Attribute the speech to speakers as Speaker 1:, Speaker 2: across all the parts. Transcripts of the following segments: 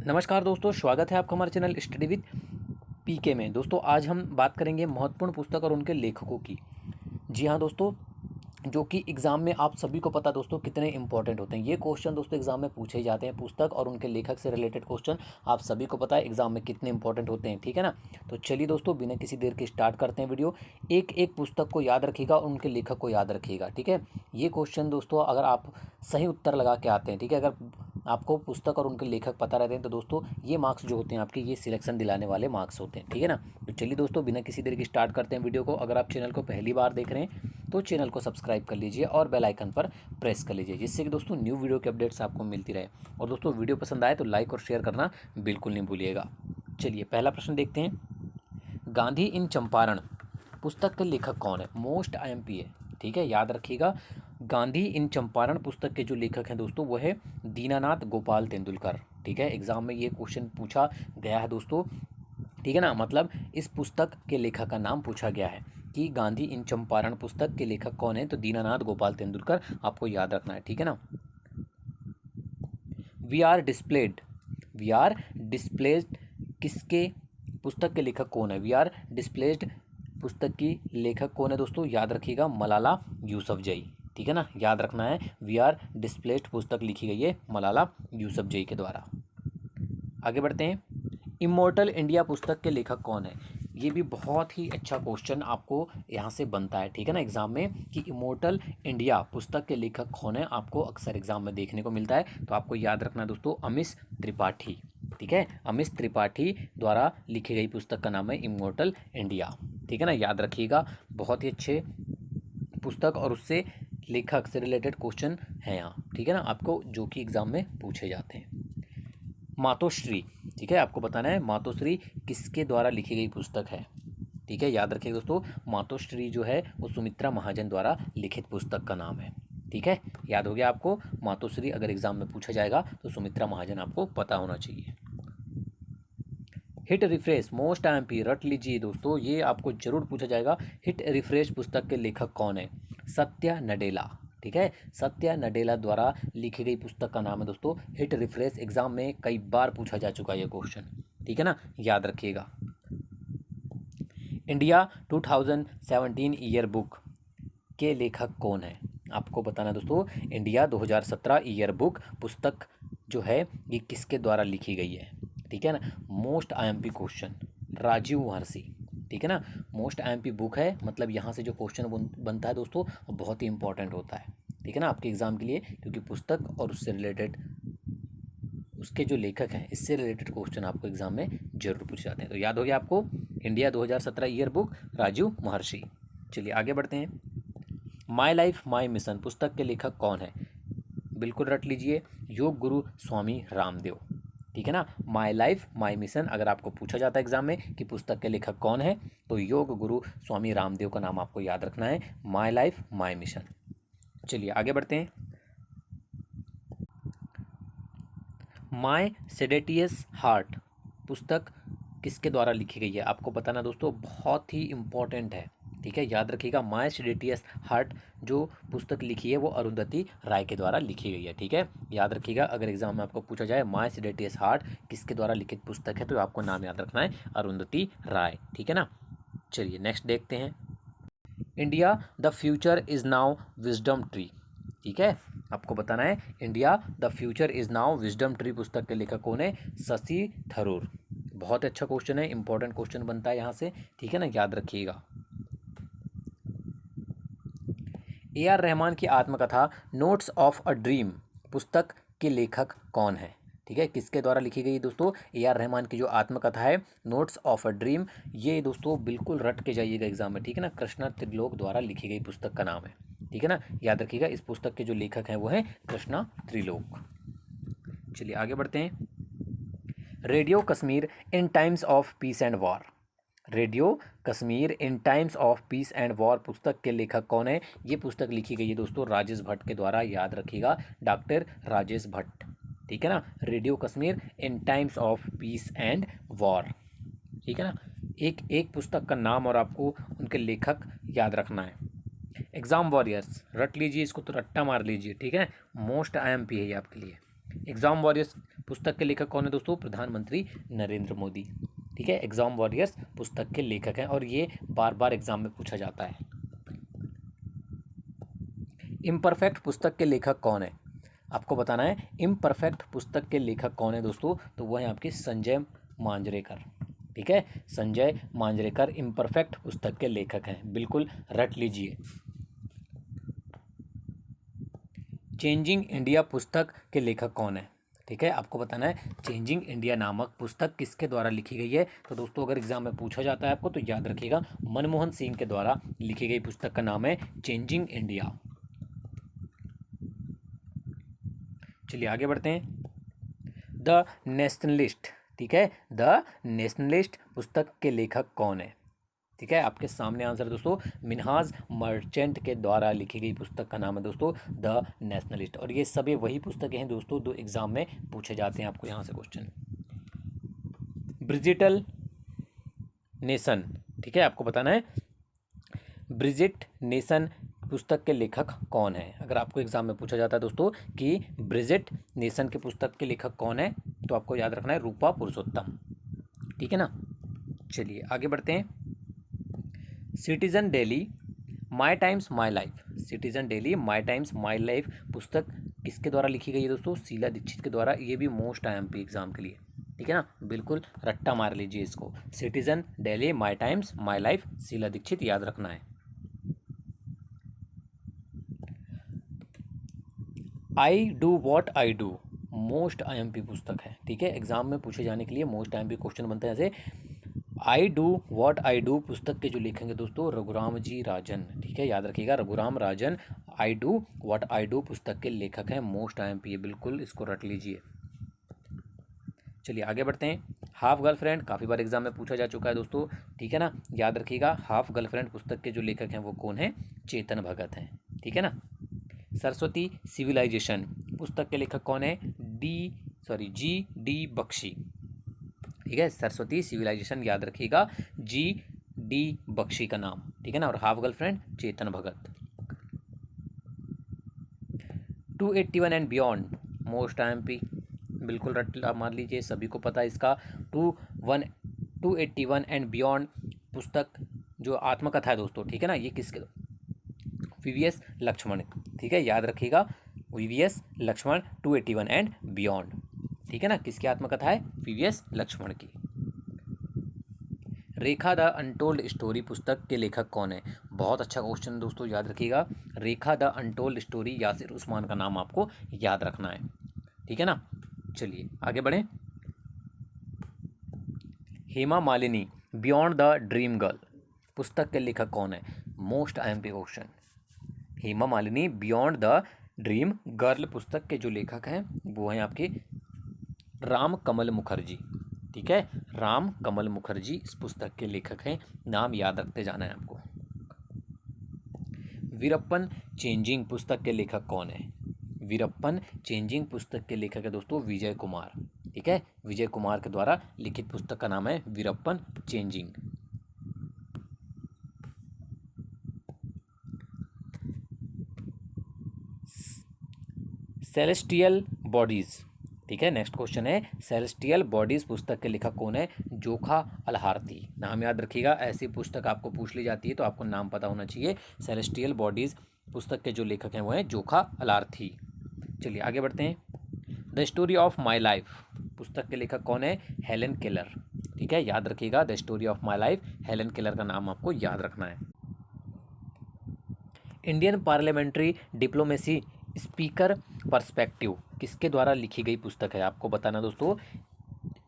Speaker 1: नमस्कार दोस्तों, स्वागत है आपका हमारे चैनल स्टडी विद पीके में। दोस्तों आज हम बात करेंगे महत्वपूर्ण पुस्तक और उनके लेखकों की। जी हाँ दोस्तों, जो कि एग्ज़ाम में आप सभी को पता दोस्तों कितने इंपॉर्टेंट होते हैं। ये क्वेश्चन दोस्तों एग्ज़ाम में पूछे ही जाते हैं। पुस्तक और उनके लेखक से रिलेटेड क्वेश्चन आप सभी को पता है एग्ज़ाम में कितने इंपॉर्टेंट होते हैं, ठीक है ना। तो चलिए दोस्तों, बिना किसी देर के स्टार्ट करते हैं वीडियो। एक एक पुस्तक को याद रखिएगा और उनके लेखक को याद रखिएगा, ठीक है। ये क्वेश्चन दोस्तों अगर आप सही उत्तर लगा के आते हैं, ठीक है, अगर आपको पुस्तक और उनके लेखक पता रहते हैं तो दोस्तों ये मार्क्स जो होते हैं आपके, ये सिलेक्शन दिलाने वाले मार्क्स होते हैं, ठीक है ना। तो चलिए दोस्तों, बिना किसी देर के स्टार्ट करते हैं वीडियो को। अगर आप चैनल को पहली बार देख रहे हैं तो चैनल को सब्सक्राइब कर लीजिए और बेल आइकन पर प्रेस कर लीजिए, जिससे कि दोस्तों न्यू वीडियो के अपडेट्स आपको मिलती रहे। और दोस्तों वीडियो पसंद आए तो लाइक और शेयर करना बिल्कुल नहीं भूलिएगा। चलिए पहला प्रश्न देखते हैं। गांधी इन चंपारण पुस्तक के लेखक कौन है? मोस्ट आईएमपी है, ठीक है, याद रखिएगा। गांधी इन चंपारण पुस्तक के जो लेखक हैं दोस्तों वो है दीनानाथ गोपाल तेंदुलकर, ठीक है। एग्जाम में ये क्वेश्चन पूछा गया है दोस्तों, ठीक है ना। मतलब इस पुस्तक के लेखक का नाम पूछा गया है कि गांधी इन चंपारण पुस्तक के लेखक कौन है, तो दीनानाथ गोपाल तेंदुलकर आपको याद रखना है, ठीक है ना। We are displaced, we are displaced किसके पुस्तक के लेखक कौन है? वी आर डिस्प्लेस्ड पुस्तक की लेखक कौन है दोस्तों? याद रखिएगा, मलाला यूसुफजई, ठीक है ना, याद रखना है। वी आर डिस्प्लेस्ड पुस्तक लिखी गई है मलाला यूसुफजई के द्वारा। आगे बढ़ते हैं। इमोर्टल इंडिया पुस्तक के लेखक कौन है? ये भी बहुत ही अच्छा क्वेश्चन आपको यहाँ से बनता है, ठीक है ना, एग्जाम में, कि इमोर्टल इंडिया पुस्तक के लेखक कौन है, आपको अक्सर एग्जाम में देखने को मिलता है। तो आपको याद रखना है दोस्तों, अमीश त्रिपाठी, ठीक है। अमीश त्रिपाठी द्वारा लिखी गई पुस्तक का नाम है इमोर्टल इंडिया, ठीक है ना, याद रखिएगा। बहुत ही अच्छे पुस्तक और उससे लेखक से रिलेटेड क्वेश्चन है यहाँ, ठीक है ना, आपको जो कि एग्जाम में पूछे जाते हैं। मातोश्री, ठीक है, आपको बताना है मातोश्री किसके द्वारा लिखी गई पुस्तक है, ठीक है, याद रखिए दोस्तों। मातोश्री जो है वो सुमित्रा महाजन द्वारा लिखित पुस्तक का नाम है, ठीक है, याद हो गया आपको। मातोश्री अगर एग्जाम में पूछा जाएगा तो सुमित्रा महाजन आपको पता होना चाहिए। हिट रिफ्रेश मोस्ट आईएमपी, रट लीजिए दोस्तों, ये आपको जरूर पूछा जाएगा। हिट रिफ्रेश पुस्तक के लेखक कौन है? सत्या नडेला, ठीक है, सत्या नडेला द्वारा लिखी गई पुस्तक का नाम है दोस्तों हिट रिफ्रेश। एग्जाम में कई बार पूछा जा चुका है ये क्वेश्चन, ठीक है ना, याद रखिएगा। इंडिया 2017 ईयर बुक के लेखक कौन है? आपको बताना है दोस्तों, इंडिया 2017 ईयर बुक पुस्तक जो है ये किसके द्वारा लिखी गई है, ठीक है ना। मोस्ट आईएमपी क्वेश्चन, राजीव महर्षि, ठीक है ना, मोस्ट आईएमपी बुक है। मतलब यहाँ से जो क्वेश्चन बनता है दोस्तों वो बहुत ही इंपॉर्टेंट होता है, ठीक है ना, आपके एग्जाम के लिए, क्योंकि पुस्तक और उससे रिलेटेड उसके जो लेखक हैं इससे रिलेटेड क्वेश्चन आपको एग्जाम में जरूर पूछे जाते हैं। तो याद हो गया आपको, इंडिया 2017 ईयर बुक, राजीव महर्षि। चलिए आगे बढ़ते हैं। माई लाइफ माई मिशन पुस्तक के लेखक कौन है? बिल्कुल रट लीजिए, योग गुरु स्वामी रामदेव, ठीक है ना। माई लाइफ माई मिशन अगर आपको पूछा जाता है एग्जाम में कि पुस्तक के लेखक कौन है, तो योग गुरु स्वामी रामदेव का नाम आपको याद रखना है, माई लाइफ माई मिशन। चलिए आगे बढ़ते हैं। माई सेडेटियस हार्ट पुस्तक किसके द्वारा लिखी गई है? आपको बताना दोस्तों, बहुत ही इंपॉर्टेंट है, ठीक है, याद रखिएगा। माई सेडेटियस हार्ट जो पुस्तक लिखी है वो अरुंधति राय के द्वारा लिखी गई है, ठीक है, याद रखिएगा। अगर एग्जाम में आपको पूछा जाए माई सेडेटियस हार्ट किसके द्वारा लिखित पुस्तक है, तो आपको नाम याद रखना है, अरुंधति राय, ठीक है ना। चलिए नेक्स्ट देखते हैं। India the future is now wisdom tree, ठीक है, आपको बताना है India the future is now wisdom tree पुस्तक के लेखक कौन है? शशि थरूर। बहुत अच्छा क्वेश्चन है, इंपॉर्टेंट क्वेश्चन बनता है यहाँ से, ठीक है ना, याद रखिएगा। ए आर रहमान की आत्मकथा नोट्स ऑफ अ ड्रीम पुस्तक के लेखक कौन है? ठीक है, किसके द्वारा लिखी गई दोस्तों? ए आर रहमान की जो आत्मकथा है नोट्स ऑफ अ ड्रीम, ये दोस्तों बिल्कुल रट के जाइएगा एग्जाम में, ठीक है ना, कृष्णा त्रिलोक द्वारा लिखी गई पुस्तक का नाम है, ठीक है ना, याद रखिएगा। इस पुस्तक के जो लेखक हैं वो हैं कृष्णा त्रिलोक। चलिए आगे बढ़ते हैं। Radio Kashmir in times of peace and war, radio Kashmir in times of peace and war पुस्तक के लेखक कौन है? ये पुस्तक लिखी गई है दोस्तों राजेश भट्ट के द्वारा, याद रखिएगा, डॉक्टर राजेश भट्ट, ठीक है ना। Radio Kashmir in times of peace and war, ठीक है ना। एक एक पुस्तक का नाम और आपको उनके लेखक याद रखना है। एग्जाम वॉरियर्स रट लीजिए, इसको तो रट्टा मार लीजिए, ठीक है, मोस्ट आईएमपी है ये आपके लिए। एग्जाम वॉरियर्स पुस्तक के लेखक कौन है दोस्तों? प्रधानमंत्री नरेंद्र मोदी। ठीक है, एग्जाम वॉरियर्स पुस्तक के लेखक हैं और ये बार बार एग्जाम में पूछा जाता है। इम्परफेक्ट पुस्तक के लेखक कौन है? आपको बताना है इम्परफेक्ट पुस्तक के लेखक कौन है दोस्तों, तो वह है आपके संजय मांजरेकर। ठीक है, संजय मांजरेकर इम्परफेक्ट पुस्तक के लेखक हैं, बिल्कुल रट लीजिए। चेंजिंग इंडिया पुस्तक के लेखक कौन है? ठीक है, आपको बताना है चेंजिंग इंडिया नामक पुस्तक किसके द्वारा लिखी गई है। तो दोस्तों अगर एग्जाम में पूछा जाता है आपको तो याद रखिएगा मनमोहन सिंह के द्वारा लिखी गई पुस्तक का नाम है चेंजिंग इंडिया। चलिए आगे बढ़ते हैं। द नेशनलिस्ट, ठीक है, द नेशनलिस्ट पुस्तक के लेखक कौन है? ठीक है, आपके सामने आंसर दोस्तों मिन्हाज मर्चेंट के द्वारा लिखी गई पुस्तक का नाम है दोस्तों द नेशनलिस्ट। और ये सभी वही पुस्तकें हैं दोस्तों जो एग्जाम में पूछे जाते हैं। आपको यहाँ से क्वेश्चन ब्रिजिटल नेशन, ठीक है, आपको बताना है ब्रिजिट नेशन पुस्तक के लेखक कौन है। अगर आपको एग्जाम में पूछा जाता है दोस्तों कि ब्रिजिट नेशन के पुस्तक के लेखक कौन है तो आपको याद रखना है रूपा पुरुषोत्तम। ठीक है ना, चलिए आगे बढ़ते हैं। Citizen Delhi my times my life, citizen Delhi my times my life पुस्तक किसके द्वारा लिखी गई है दोस्तों? शीला दीक्षित के द्वारा। ये भी मोस्ट IMP एग्जाम के लिए, ठीक है ना, बिल्कुल रट्टा मार लीजिए इसको। Citizen Delhi my times my life, Sheila Dikshit, याद रखना है। I do what I do most IMP पुस्तक है। ठीक है, एग्जाम में पूछे जाने के लिए मोस्ट IMP क्वेश्चन बनते हैं जैसे आई डू वॉट आई डू पुस्तक के जो लेखक हैं दोस्तों रघुराम जी राजन। ठीक है, याद रखिएगा Raghuram Rajan I do what I do पुस्तक के लेखक हैं, मोस्ट IMP, बिल्कुल इसको रट लीजिए। चलिए आगे बढ़ते हैं। हाफ गर्लफ्रेंड काफ़ी बार एग्जाम में पूछा जा चुका है दोस्तों, ठीक है ना, याद रखिएगा हाफ गर्लफ्रेंड पुस्तक के जो लेखक हैं वो कौन है? चेतन भगत हैं। ठीक है ना। सरस्वती सिविलाइजेशन पुस्तक के लेखक कौन है? GD बख्शी। ठीक है, सरस्वती सिविलाइजेशन याद रखिएगा GD बख्शी का नाम। ठीक है ना, और half girlfriend Chetan Bhagat. 281 and beyond most IMP, बिल्कुल रट मार लीजिए, सभी को पता है इसका। 281 एंड बियॉन्ड पुस्तक जो आत्मकथा है दोस्तों, ठीक है ना, ये किसके? VVS लक्ष्मण। ठीक है, याद रखिएगा VVS लक्ष्मण 281 एंड बियॉन्ड। ठीक है ना, किसकी आत्मकथा है? VVS लक्ष्मण की। रेखा द अनटोल्ड स्टोरी पुस्तक के लेखक कौन है? बहुत अच्छा क्वेश्चन दोस्तों, याद रखिएगा Rekha the untold story Yasir Usman का नाम आपको याद रखना है। ठीक है ना, चलिए आगे बढ़ें। Hema Malini beyond the dream girl पुस्तक के लेखक कौन है? Most IMP question. Hema Malini beyond the dream girl पुस्तक के जो लेखक हैं वो हैं आपके राम कमल मुखर्जी। ठीक है, राम कमल मुखर्जी इस पुस्तक के लेखक हैं, नाम याद रखते जाना है आपको। वीरप्पन चेंजिंग पुस्तक के लेखक कौन है? वीरप्पन चेंजिंग पुस्तक के लेखक है दोस्तों विजय कुमार। ठीक है, विजय कुमार के द्वारा लिखित पुस्तक का नाम है वीरप्पन चेंजिंग। सेलेस्टियल बॉडीज, ठीक है, नेक्स्ट क्वेश्चन है सेलेस्टियल बॉडीज पुस्तक के लेखक कौन है? जोखा अलहार्थी। नाम याद रखिएगा, ऐसी पुस्तक आपको पूछ ली जाती है तो आपको नाम पता होना चाहिए। सेलेस्टियल बॉडीज पुस्तक के जो लेखक हैं वो हैं जोखा अलहार्थी। चलिए आगे बढ़ते हैं। The story of my life पुस्तक के लेखक कौन है? Helen Keller. ठीक है, याद रखिएगा the story of my life, Helen Keller का नाम आपको याद रखना है। Indian parliamentary diplomacy speaker perspective किसके द्वारा लिखी गई पुस्तक है? आपको बताना दोस्तों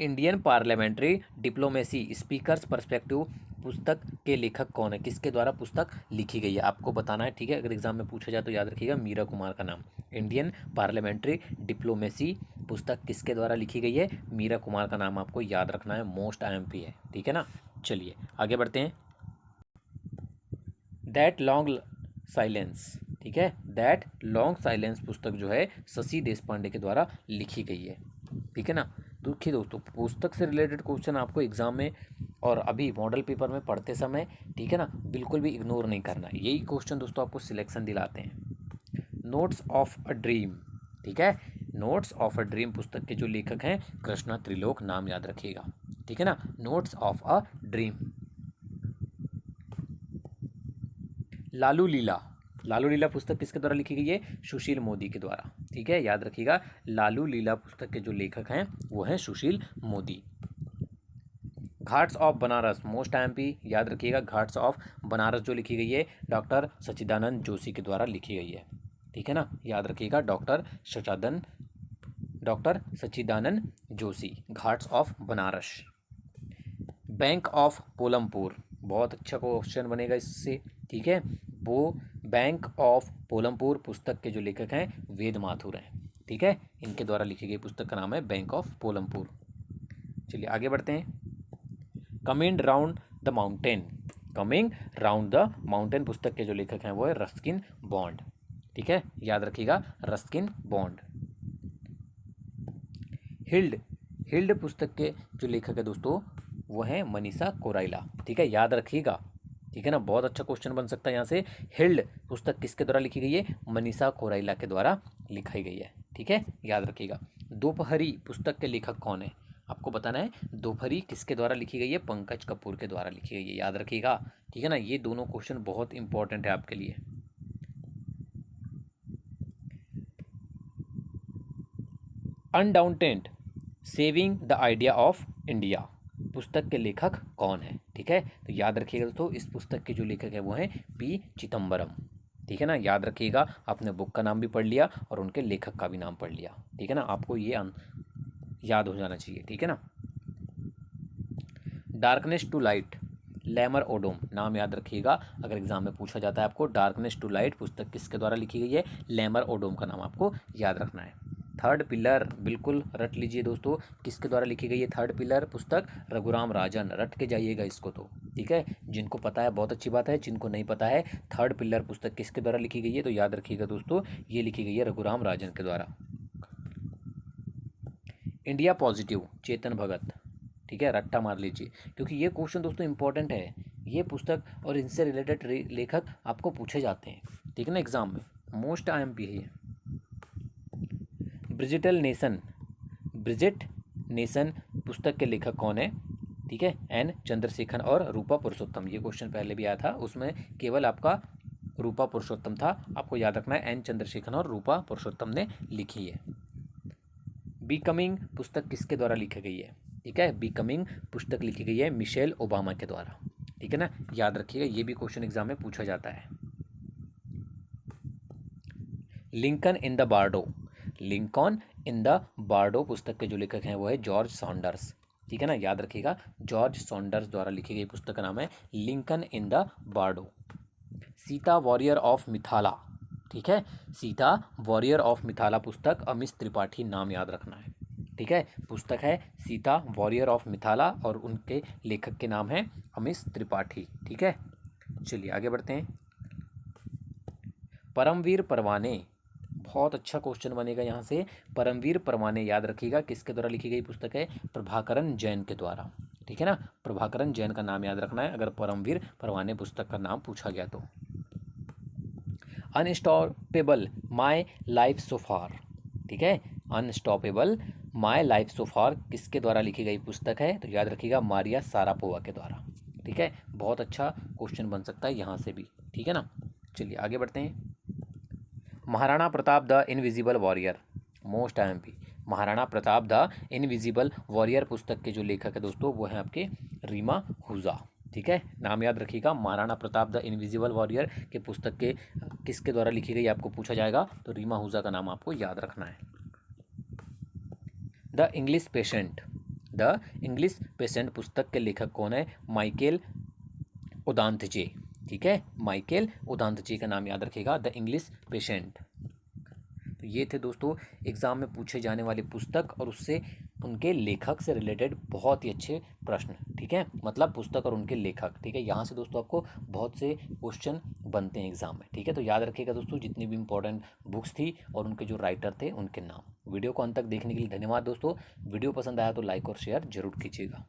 Speaker 1: Indian parliamentary diplomacy speakers perspective पुस्तक के लेखक कौन है? किसके द्वारा पुस्तक लिखी गई है आपको बताना है। ठीक है, अगर एग्जाम में पूछा जाए तो याद रखिएगा मीरा कुमार का नाम। इंडियन पार्लियामेंट्री डिप्लोमेसी पुस्तक किसके द्वारा लिखी गई है? मीरा कुमार का नाम आपको याद रखना है, मोस्ट IMP है। ठीक है ना, चलिए आगे बढ़ते हैं। दैट लॉन्ग साइलेंस, ठीक है, दैट लॉन्ग साइलेंस पुस्तक जो है शशि देशपांडे के द्वारा लिखी गई है। ठीक है ना, देखिए दोस्तों पुस्तक से रिलेटेड क्वेश्चन आपको एग्जाम में और अभी मॉडल पेपर में पढ़ते समय, ठीक है ना, बिल्कुल भी इग्नोर नहीं करना है। यही क्वेश्चन दोस्तों आपको सिलेक्शन दिलाते हैं। नोट्स ऑफ अ ड्रीम, ठीक है, नोट्स ऑफ अ ड्रीम पुस्तक के जो लेखक हैं कृष्णा त्रिलोक, नाम याद रखिएगा, ठीक है ना। Notes of a dream. Lalu Leela, Lalu Leela पुस्तक किसके द्वारा लिखी गई है? सुशील मोदी के द्वारा, ठीक है, याद रखिएगा। लालू लीला पुस्तक के जो लेखक हैं वो हैं Sushil Modi. Ghats of Banaras, most MP, याद रखिएगा। घाट्स ऑफ बनारस जो लिखी गई है डॉक्टर सच्चिदानंद जोशी के द्वारा लिखी गई है, ठीक है ना, याद रखिएगा। Doctor Sachchidanand Joshi. Ghats of Banaras. Bank of Palampur, बहुत अच्छा क्वेश्चन बनेगा इससे, ठीक है। वो बैंक ऑफ पोलमपुर पुस्तक के जो लेखक हैं वेद माथुर हैं, ठीक है। इनके द्वारा लिखी गई पुस्तक का नाम है बैंक ऑफ पोलमपुर। चलिए आगे बढ़ते हैं। Coming round the mountain, coming round the mountain पुस्तक के जो लेखक हैं वो है रस्किन बॉन्ड, ठीक है, याद रखिएगा, रस्किन बॉन्ड। हिल्ड, हिल्ड पुस्तक के जो लेखक है दोस्तों वो है मनीषा कोइराला, ठीक है, याद रखिएगा, ठीक है ना, बहुत अच्छा क्वेश्चन बन सकता है यहाँ से। हिल्ड पुस्तक किसके द्वारा लिखी गई है? मनीषा कोइराला के द्वारा लिखाई गई है, ठीक है, याद रखिएगा। दोपहरी पुस्तक के लेखक कौन है? आपको बताना है। दोपहरी किसके द्वारा लिखी गई है? पंकज कपूर के द्वारा लिखी गई है, याद रखिएगा, ठीक है ना। ये दोनों क्वेश्चन बहुत इंपॉर्टेंट है आपके लिए। Undoubted saving the idea of India पुस्तक के लेखक कौन है? ठीक है, तो याद रखिएगा दोस्तों, इस पुस्तक के जो लेखक है वो हैं पी चिदम्बरम, ठीक है ना, याद रखिएगा। आपने बुक का नाम भी पढ़ लिया और उनके लेखक का भी नाम पढ़ लिया, ठीक है ना, आपको ये याद हो जाना चाहिए, ठीक है ना। डार्कनेस टू लाइट, लैमर ओडोम, नाम याद रखिएगा, अगर एग्जाम में पूछा जाता है आपको। डार्कनेस टू लाइट पुस्तक किसके द्वारा लिखी गई है? लैमर ओडोम का नाम आपको याद रखना है। थर्ड पिलर, बिल्कुल रट लीजिए दोस्तों, किसके द्वारा लिखी गई है थर्ड पिलर पुस्तक? रघुराम राजन, रट के जाइएगा इसको तो, ठीक है। जिनको पता है बहुत अच्छी बात है, जिनको नहीं पता है थर्ड पिलर पुस्तक किसके द्वारा लिखी गई है तो याद रखिएगा दोस्तों, ये लिखी गई है रघुराम राजन के द्वारा। इंडिया पॉजिटिव, चेतन भगत, ठीक है, रट्टा मार लीजिए क्योंकि ये क्वेश्चन दोस्तों इंपॉर्टेंट है। ये पुस्तक और इनसे रिलेटेड लेखक आपको पूछे जाते हैं, ठीक है ना, एग्जाम में मोस्ट IMP है ये। ब्रिजिटल नेशन, ब्रिजिट नेशन पुस्तक के लेखक कौन है? ठीक है, N चंद्रशेखर और रूपा पुरुषोत्तम। ये क्वेश्चन पहले भी आया था, उसमें केवल आपका रूपा पुरुषोत्तम था, आपको याद रखना है N चंद्रशेखर और रूपा पुरुषोत्तम ने लिखी है। बिकमिंग पुस्तक किसके द्वारा लिखी गई है? ठीक है, बिकमिंग पुस्तक लिखी गई है मिशेल ओबामा के द्वारा, ठीक है ना, याद रखिएगा, ये भी क्वेश्चन एग्जाम में पूछा जाता है। Lincoln in the Bardo, Lincoln in the Bardo पुस्तक के जो लेखक हैं वो है जॉर्ज सॉन्डर्स, ठीक है ना, याद रखिएगा, जॉर्ज सॉन्डर्स द्वारा लिखी गई पुस्तक का नाम है Lincoln in the Bardo. Sita warrior of Mithila, ठीक है, सीता वॉरियर ऑफ मिथाला पुस्तक अमिश त्रिपाठी, नाम याद रखना है, ठीक है, पुस्तक है सीता वॉरियर ऑफ मिथाला और उनके लेखक के नाम है अमिश त्रिपाठी, ठीक है। चलिए आगे बढ़ते हैं। परमवीर परवाने, बहुत अच्छा क्वेश्चन बनेगा यहाँ से। परमवीर परवाने याद रखिएगा किसके द्वारा लिखी गई पुस्तक है? प्रभाकरण जैन के द्वारा, ठीक है ना, प्रभाकरण जैन का नाम याद रखना है अगर परमवीर परवाने पुस्तक का नाम पूछा गया तो। अनस्टॉपेबल माई लाइफ सो फार, ठीक है, अनस्टॉपेबल माई लाइफ सो फार किसके द्वारा लिखी गई पुस्तक है? तो याद रखिएगा मारिया सारापोवा के द्वारा, ठीक है, बहुत अच्छा क्वेश्चन बन सकता है यहाँ से भी, ठीक है ना। चलिए आगे बढ़ते हैं। Maharana Pratap the invisible warrior, most IMP, Maharana Pratap the invisible warrior पुस्तक के जो लेखक है दोस्तों वो हैं आपके रीमा हुजा, ठीक है, नाम याद रखिएगा। Maharana Pratap the invisible warrior के पुस्तक के किसके द्वारा लिखी गई आपको पूछा जाएगा तो रीमा हुजा का नाम आपको याद रखना है। The English patient, the English patient पुस्तक के लेखक कौन है? माइकेल ओदांतजे, ठीक है, माइकेल ओदांतजे का नाम याद रखिएगा। The English patient. तो ये थे दोस्तों एग्जाम में पूछे जाने वाले पुस्तक और उससे उनके लेखक से रिलेटेड बहुत ही अच्छे प्रश्न, ठीक है, मतलब पुस्तक और उनके लेखक, ठीक है, यहाँ से दोस्तों आपको बहुत से क्वेश्चन बनते हैं एग्जाम में, ठीक है। तो याद रखिएगा दोस्तों जितनी भी इंपॉर्टेंट बुक्स थी और उनके जो राइटर थे उनके नाम। वीडियो को अंत तक देखने के लिए धन्यवाद दोस्तों। वीडियो पसंद आया तो लाइक और शेयर जरूर कीजिएगा।